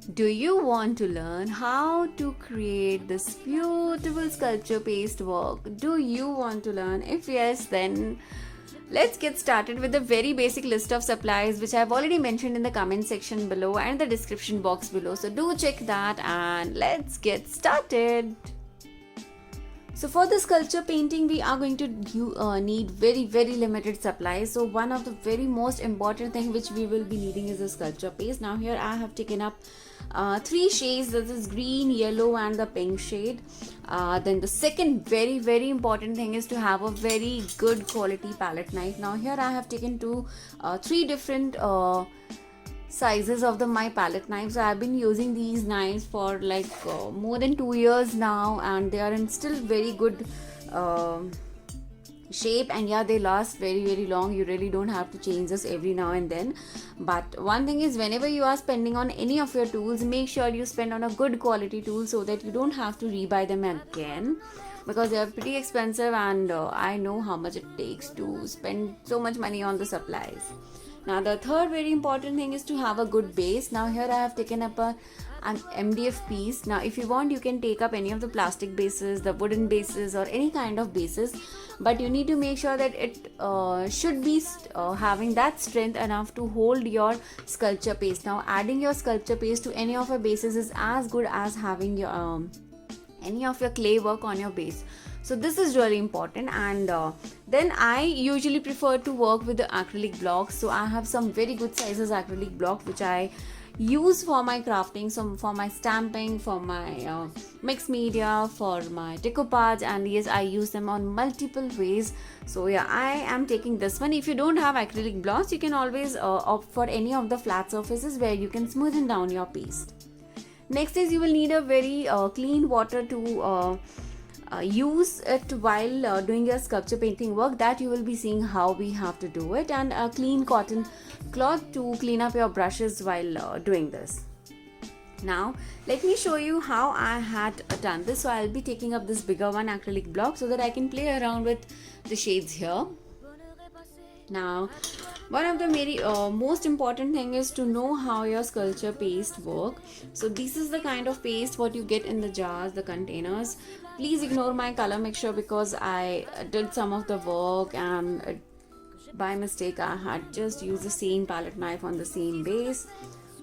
Do you want to learn how to create this beautiful sculpture paste work? Do you want to learn? If yes, then let's get started with the very basic list of supplies which I've already mentioned in the comment section below and the description box below. So do check that and let's get started. So for the sculpture painting, we are going to need very limited supplies. So one of the very most important thing which we will be needing is the sculpture paste. Now here I have taken up three shades. This is green, yellow and the pink shade. Then the second very important thing is to have a very good quality palette knife. Now here I have taken three different sizes of my palette knives. So I've been using these knives for like more than 2 years now, and they are in still very good shape, and yeah, they last very long. You really don't have to change this every now and then. But one thing is, whenever you are spending on any of your tools, make sure you spend on a good quality tool so that you don't have to rebuy them again, because they are pretty expensive, and I know how much it takes to spend so much money on the supplies. Now the third very important thing is to have a good base. Now here I have taken up an MDF piece. Now if you want, you can take up any of the plastic bases, the wooden bases or any kind of bases, but you need to make sure that it should be having that strength enough to hold your sculpture paste. Now adding your sculpture paste to any of your bases is as good as having your any of your clay work on your base. So this is really important. And then I usually prefer to work with the acrylic blocks. So I have some very good sizes acrylic block which I use for my crafting, some for my stamping, for my mixed media, for my decoupage, and yes, I use them on multiple ways. So yeah, I am taking this one. If you don't have acrylic blocks, you can always opt for any of the flat surfaces where you can smoothen down your paste. Next is, you will need a very clean water to use it while doing your sculpture painting work. That you will be seeing how we have to do it, and a clean cotton cloth to clean up your brushes while doing this. Now let me show you how I had done this. So I'll be taking up this bigger one acrylic block so that I can play around with the shades here. Now one of the very most important thing is to know how your sculpture paste work. So this is the kind of paste what you get in the jars, the containers. Please ignore my color mixture because I did some of the work, and by mistake I had just used the same palette knife on the same base,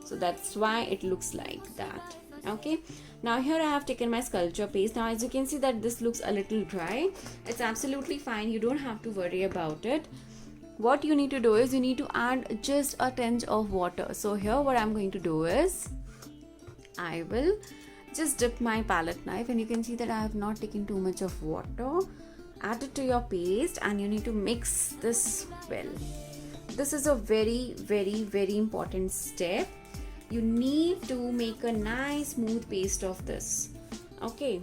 so that's why it looks like that. Okay, now here I have taken my sculpture paste. Now as you can see that this looks a little dry. It's absolutely fine, you don't have to worry about it. What you need to do is, you need to add just a tinge of water. So here what I'm going to do is, I will just dip my palette knife, and you can see that I have not taken too much of water. Add it to your paste and you need to mix this well. This is a very important step. You need to make a nice smooth paste of this. Okay,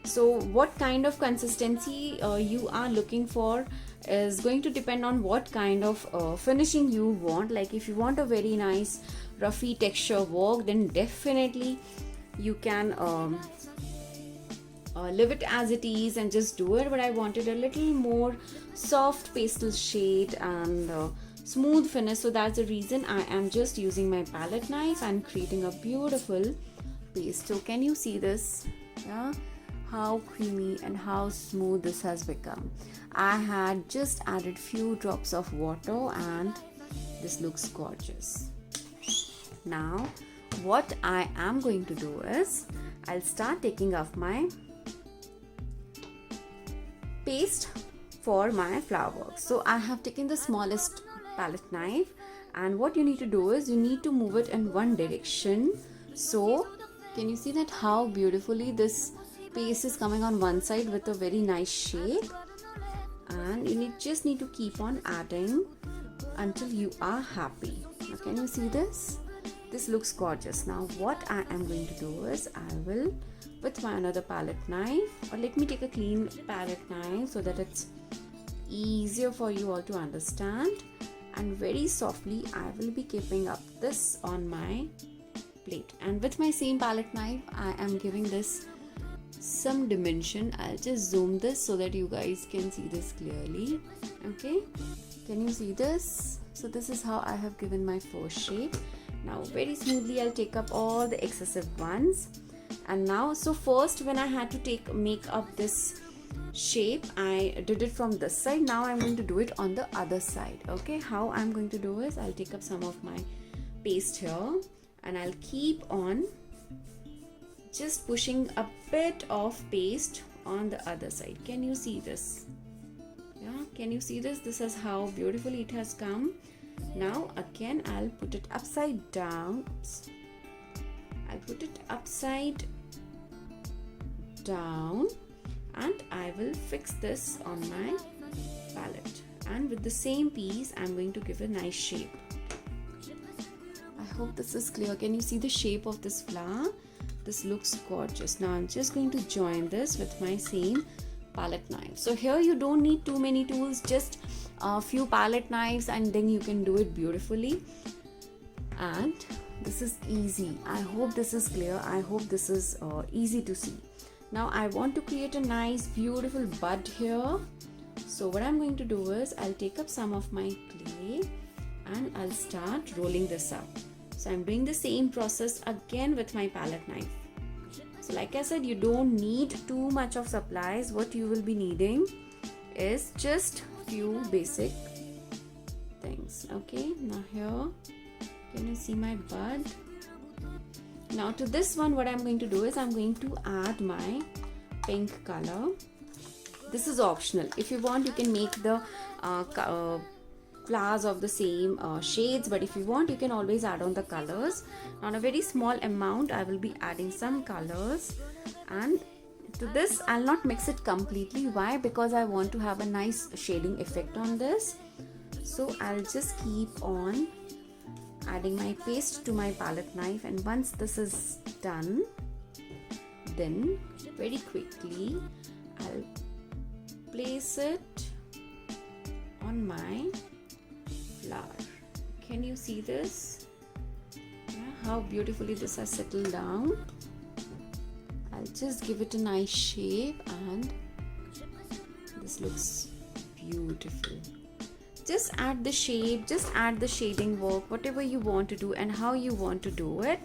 so what kind of consistency you are looking for is going to depend on what kind of finishing you want. Like if you want a very nice roughy texture work, then definitely you can leave it as it is and just do it. But I wanted a little more soft pastel shade and smooth finish, so that's the reason I am just using my palette knife and creating a beautiful paste. So can you see this? Yeah, how creamy and how smooth this has become. I had just added few drops of water and this looks gorgeous. Now what I am going to do is, I'll start taking off my paste for my flower work. So I have taken the smallest palette knife, and what you need to do is, you need to move it in one direction. So can you see that how beautifully this paste is coming on one side with a very nice shape? And you just need to keep on adding until you are happy. Now can you see this? This looks gorgeous. Now what I am going to do is, I will, with my another palette knife, or let me take a clean palette knife so that it's easier for you all to understand, and very softly I will be keeping up this on my plate. And with my same palette knife, I am giving this some dimension. I'll just zoom this so that you guys can see this clearly. Okay, can you see this? So this is how I have given my first shape. Now very smoothly I'll take up all the excessive ones. And now, so first when I had to make up this shape, I did it from this side. Now I'm going to do it on the other side. Okay, how I'm going to do is I'll take up some of my paste here and I'll keep on just pushing a bit of paste on the other side. Can you see this? Yeah, can you see this? This is how beautifully it has come. Now again I'll put it upside down. Oops. I'll put it upside down and I will fix this on my palette, and with the same piece I'm going to give a nice shape. I hope this is clear. Can you see the shape of this flower? This looks gorgeous. Now I'm just going to join this with my same palette knife. So here you don't need too many tools, just a few palette knives and then you can do it beautifully. And this is easy. I hope this is clear. I hope this is easy to see. Now I want to create a nice beautiful bud here. So what I'm going to do is I'll take up some of my clay and I'll start rolling this up. So I'm doing the same process again with my palette knife. So like I said, you don't need too much of supplies. What you will be needing is just few basic things. Okay, now here, can you see my bud? Now to this one, what I'm going to do is I'm going to add my pink color. This is optional. If you want, you can make the flowers of the same shades, but if you want, you can always add on the colors. On a very small amount, I will be adding some colors, and to this I'll not mix it completely. Why? Because I want to have a nice shading effect on this. So I'll just keep on adding my paste to my palette knife, and once this is done, then very quickly I'll place it on my flower. Can you see this? Yeah, how beautifully this has settled down. I'll just give it a nice shape and this looks beautiful. Just add the shape, just add the shading work, whatever you want to do and how you want to do it.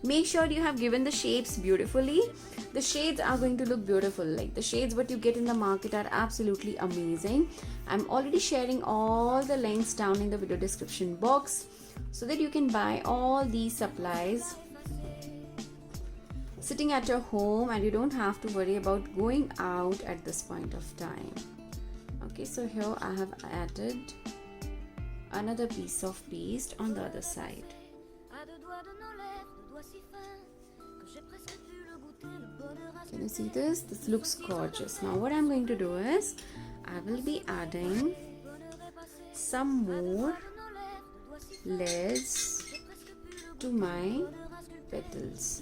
Make sure you have given the shapes beautifully. The shades are going to look beautiful. Like the shades what you get in the market are absolutely amazing. I'm already sharing all the links down in the video description box so that you can buy all these supplies sitting at your home and you don't have to worry about going out at this point of time. Okay, so here I have added another piece of paste on the other side. Can you see this? This looks gorgeous. Now what I'm going to do is I will be adding some more layers to my petals.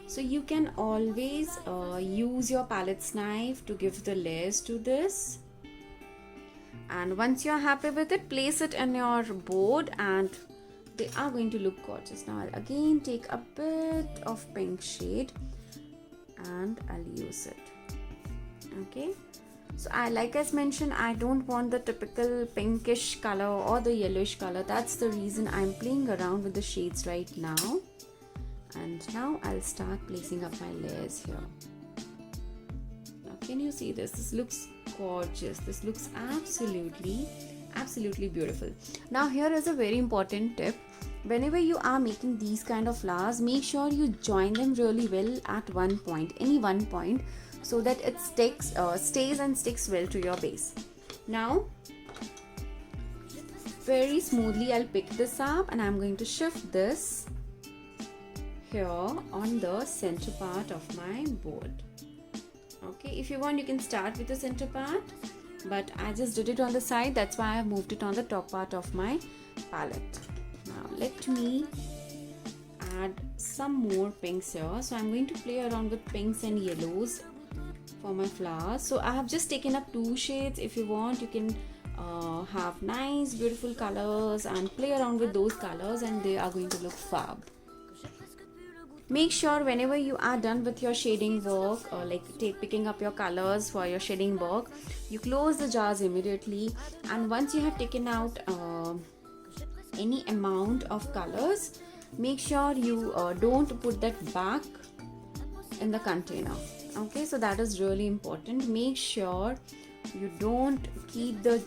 So you can always use your palette knife to give the layers to this, and once you're happy with it, place it on your board and they are going to look gorgeous. Now I'll again take a bit of pink shade and I'll use it. Okay, so like I mentioned, I don't want the typical pinkish color or the yellowish color. That's the reason I'm playing around with the shades right now. And now I'll start placing up my layers here. Now can you see this? This looks gorgeous. This looks absolutely beautiful. Now here is a very important tip. Whenever you are making these kind of flowers, make sure you join them really well at one point, any one point, so that it stays and sticks well to your base. Now very smoothly I'll pick this up and I'm going to shift this here on the center part of my board. Okay, if you want, you can start with the center part, but I just did it on the side. That's why I moved it on the top part of my palette. Now let me add some more pinks here. So I'm going to play around with pinks and yellows for my flowers. So I have just taken up two shades. If you want, you can have nice beautiful colors and play around with those colors and they are going to look fab. Make sure whenever you are done with your shading work, or picking up your colors for your shading work, you close the jars immediately, and once you have taken out any amount of colors, make sure you don't put that back in the container. Okay, so that is really important. Make sure you don't keep the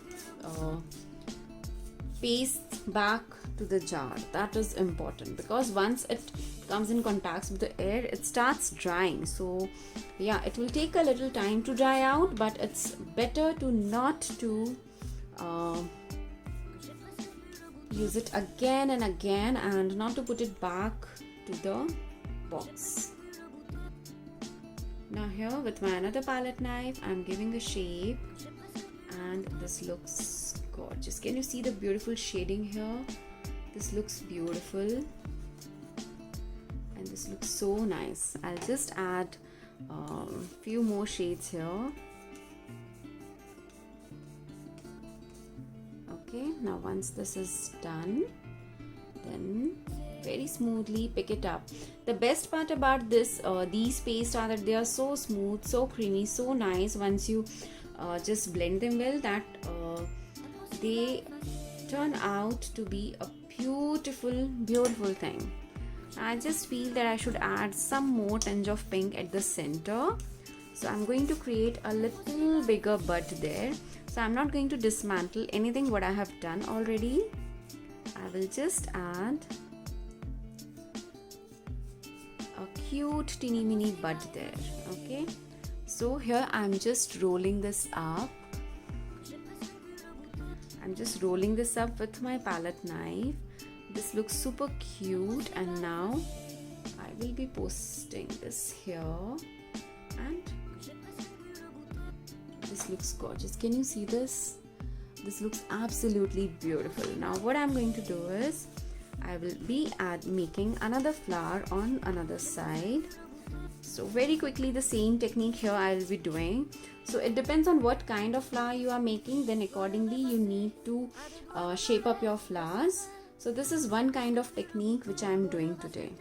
paste back to the jar. That is important, because once it comes in contact with the air, it starts drying. So yeah, it will take a little time to dry out, but it's better to not to use it again and again, and not to put it back to the box. Now here with my another palette knife, I'm giving a shape, and this looks gorgeous. Can you see the beautiful shading here? This looks beautiful, and this looks so nice. I'll just add a few more shades here. Okay, now once this is done, then very smoothly pick it up. The best part about these pastes are that they are so smooth, so creamy, so nice. Once you just blend them well, that they turn out to be a beautiful thing. I just feel that I should add some more tinge of pink at the center, so I'm going to create a little bigger bud there. So I'm not going to dismantle anything what I have done already. I will just add a cute teeny mini bud there. Okay, so here I'm just rolling this up. I'm just rolling this up with my palette knife. This looks super cute, and now I will be posting this here, and this looks gorgeous. Can you see this? This looks absolutely beautiful. Now what I'm going to do is I will be making another flower on another side. So very quickly, the same technique here I will be doing. So it depends on what kind of flower you are making, then accordingly you need to shape up your flowers. So this is one kind of technique which I am doing today.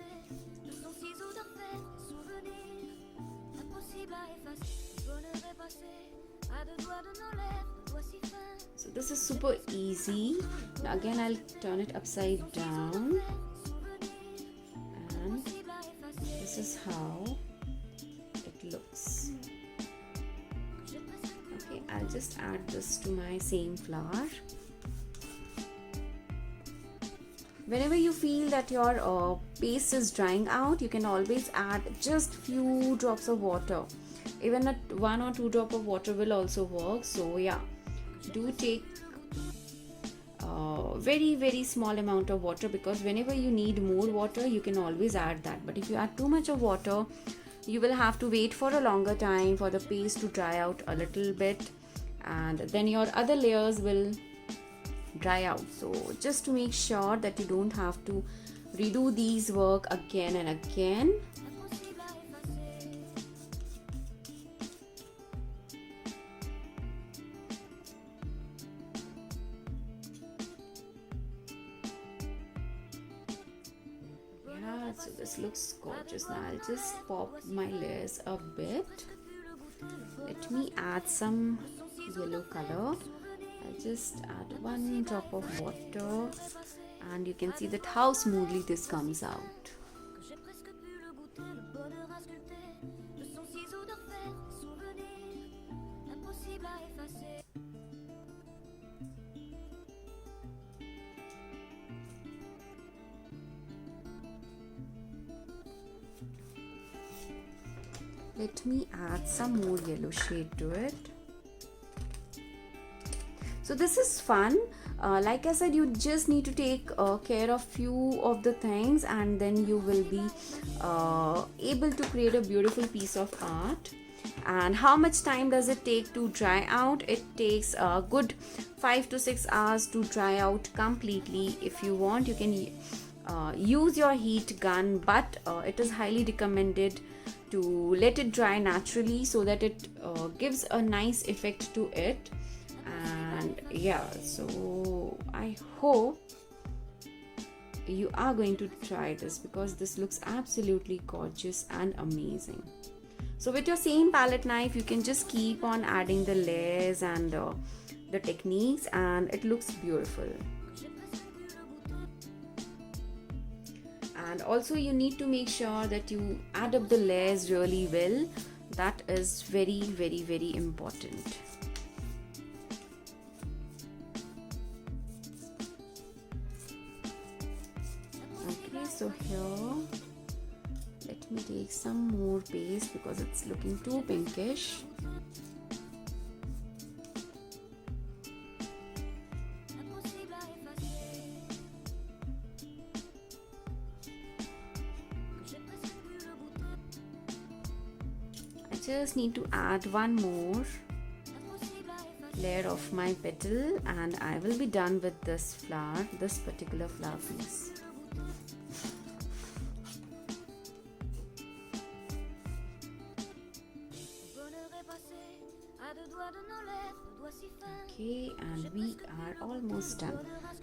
So this is super easy. Now again, I'll turn it upside down, and this is how it looks. Okay, I'll just add this to my same flower. Whenever you feel that your paste is drying out, you can always add just few drops of water. Even 1 or 2 drops of water will also work. So yeah, do take very small amount of water, because whenever you need more water, you can always add that. But if you add too much of water, you will have to wait for a longer time for the paste to dry out a little bit, and then your other layers will dry out. So just to make sure that you don't have to redo these work again and again, yeah, so this looks gorgeous. Now I'll just pop my layers a bit. Let me add some yellow color. I'll just add 1 drop of water, and you can see that how smoothly this comes out. Let me add some more yellow shade to it. So this is fun. Like I said, you just need to take care of few of the things, and then you will be able to create a beautiful piece of art. And how much time does it take to dry out? It takes a good 5 to 6 hours to dry out completely. If you want, you can use your heat gun, but it is highly recommended to let it dry naturally, so that it gives a nice effect to it. And yeah, so I hope you are going to try this, because this looks absolutely gorgeous and amazing. So with your same palette knife, you can just keep on adding the layers and the techniques, and it looks beautiful. And also you need to make sure that you add up the layers really well. That is very, very, very important. Okay, so here let me take some more paste because it's looking too pinkish. I just need to add one more layer of my petal and I will be done with this flower, this particular flower piece. Okay, and we are almost done.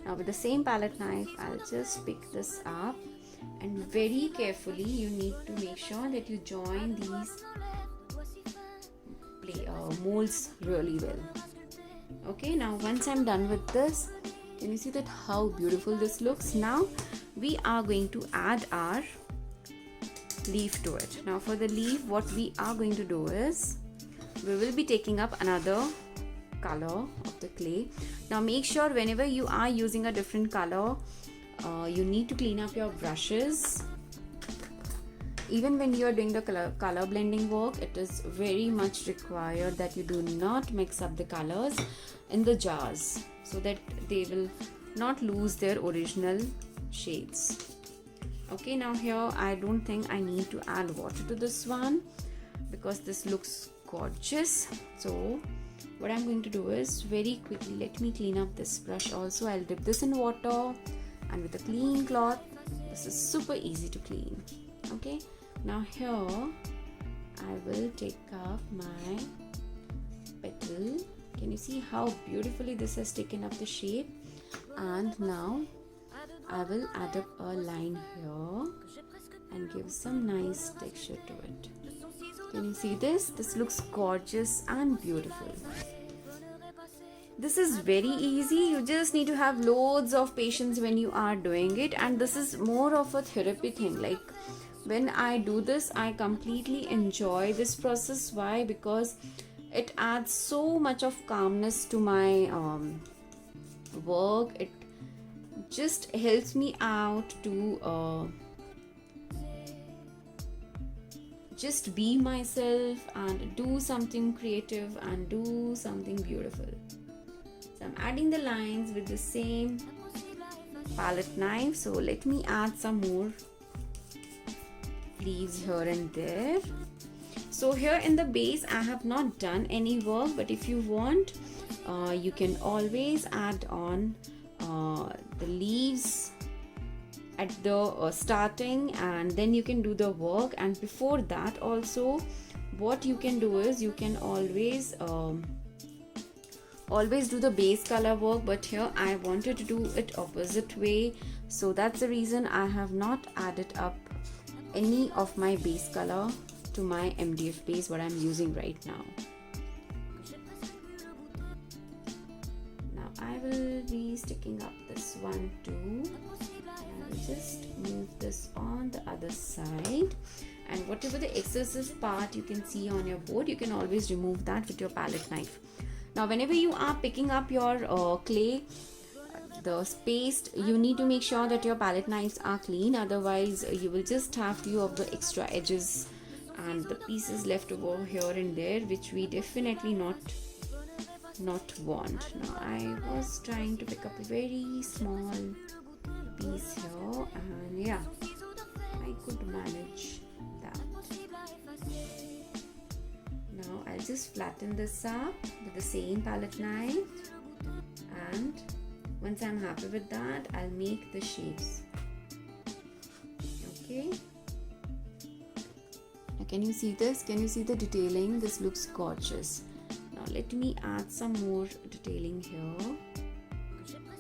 Now with the same palette knife, I'll just pick this up and very carefully you need to make sure that you join these molds really well. Okay, now once I'm done with this, can you see that how beautiful this looks? Now we are going to add our leaf to it. Now for the leaf, what we are going to do is we will be taking up another color of the clay. Now make sure whenever you are using a different color, you need to clean up your brushes. Even when you are doing the color blending work, it is very much required that you do not mix up the colors in the jars so that they will not lose their original shades. Okay, now here I don't think I need to add water to this one because this looks gorgeous. So what I'm going to do is very quickly, let me clean up this brush also. I'll dip this in water and with a clean cloth. This is super easy to clean. Okay, now here I will take up my petal. Can you see how beautifully this has taken up the shape? And now I will add up a line here and give some nice texture to it. Can you see this? This looks gorgeous and beautiful. This is very easy. You just need to have loads of patience when you are doing it, and this is more of a therapy thing. Like when I do this, I completely enjoy this process. Why? Because it adds so much of calmness to my work. It just helps me out to just be myself and do something creative and do something beautiful. So I'm adding the lines with the same palette knife. So let me add some more leaves here and there. So here in the base I have not done any work, but if you want, you can always add on the leaves at the starting, and then you can do the work. And before that also, what you can do is you can always do the base color work, but here I wanted to do it opposite way, so that's the reason I have not added up any of my base color to my MDF base what I'm using right now. Now I will be sticking up this one too. I'll just move this on the other side, and whatever the excessive part you can see on your board, you can always remove that with your palette knife. Now whenever you are picking up your clay, the spaced, you need to make sure that your palette knives are clean, otherwise you will just have few of the extra edges and the pieces left over here and there, which we definitely not want. Now I was trying to pick up a very small piece here, and yeah, I could manage that. Now I'll just flatten this up with the same palette knife, and once I'm happy with that, I'll make the shapes. Okay, now can you see this? Can you see the detailing? This looks gorgeous. Now let me add some more detailing here.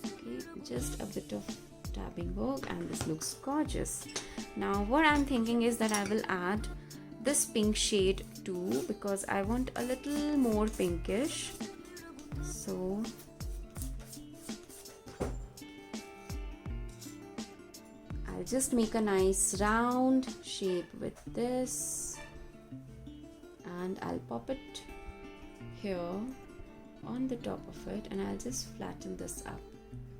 Okay, just a bit of tapping work, and this looks gorgeous. Now what I'm thinking is that I will add this pink shade too, because I want a little more pinkish. So I'll just make a nice round shape with this, and I'll pop it here on the top of it, and I'll just flatten this up.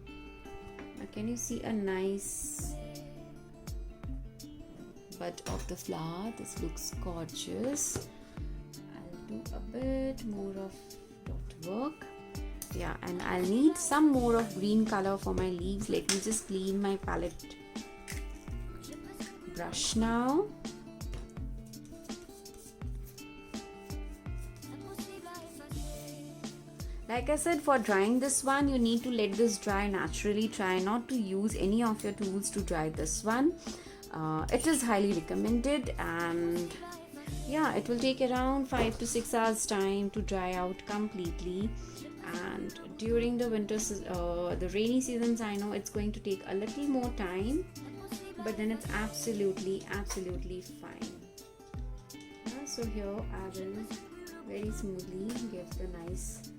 Now can you see a nice bud of the flower? This looks gorgeous. I'll do a bit more of dot work. Yeah, and I'll need some more of green color for my leaves. Let me just clean my palette brush now. Like I said, for drying this one, you need to let this dry naturally. Try not to use any of your tools to dry this one. It is highly recommended, and yeah, it will take around 5 to 6 hours time to dry out completely. And during the the rainy seasons, I know it's going to take a little more time, but then it's absolutely fine. So here I will very smoothly give the nice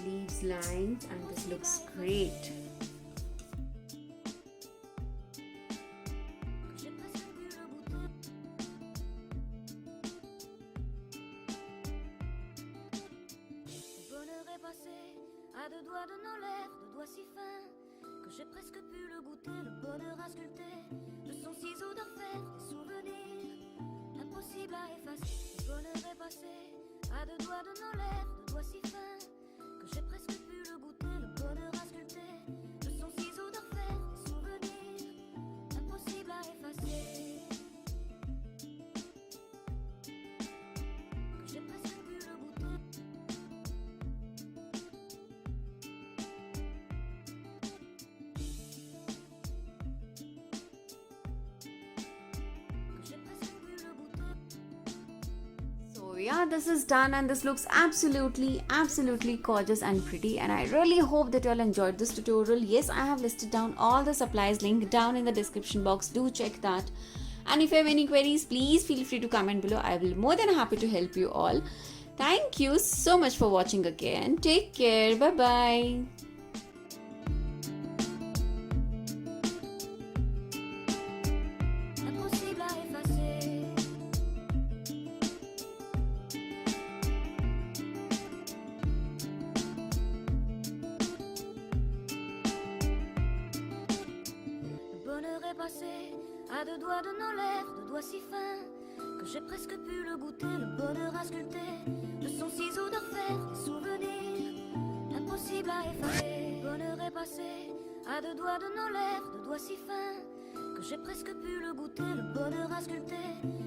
leaves lines, and this looks great. À deux doigts de nos lèvres, de doigts si fins que j'ai presque pu le goûter, le bonheur à sculpter de son ciseau d'enfer, des souvenirs impossibles à effacer. Le bonheur est passé à deux doigts de nos lèvres, de doigts si fins que j'ai presque pu le goûter, le bonheur à sculpter de son ciseau d'enfer, des souvenirs impossibles à effacer. Que j'ai presque pu le goûter. So yeah, this is done, and this looks absolutely gorgeous and pretty, and I really hope that you all enjoyed this tutorial. Yes, I have listed down all the supplies linked down in the description box. Do check that, and if you have any queries, please feel free to comment below. I will be more than happy to help you all. Thank you so much for watching again. Take care. Bye bye. Impossible à effacer. Le bonheur est passé à deux doigts de nos lèvres, de doigts si fins que j'ai presque pu le goûter, le bonheur à sculpter de son ciseau d'enfer, des souvenirs impossibles à effacer. Le bonheur est passé à deux doigts de nos lèvres, de doigts si fins que j'ai presque pu le goûter, le bonheur à sculpter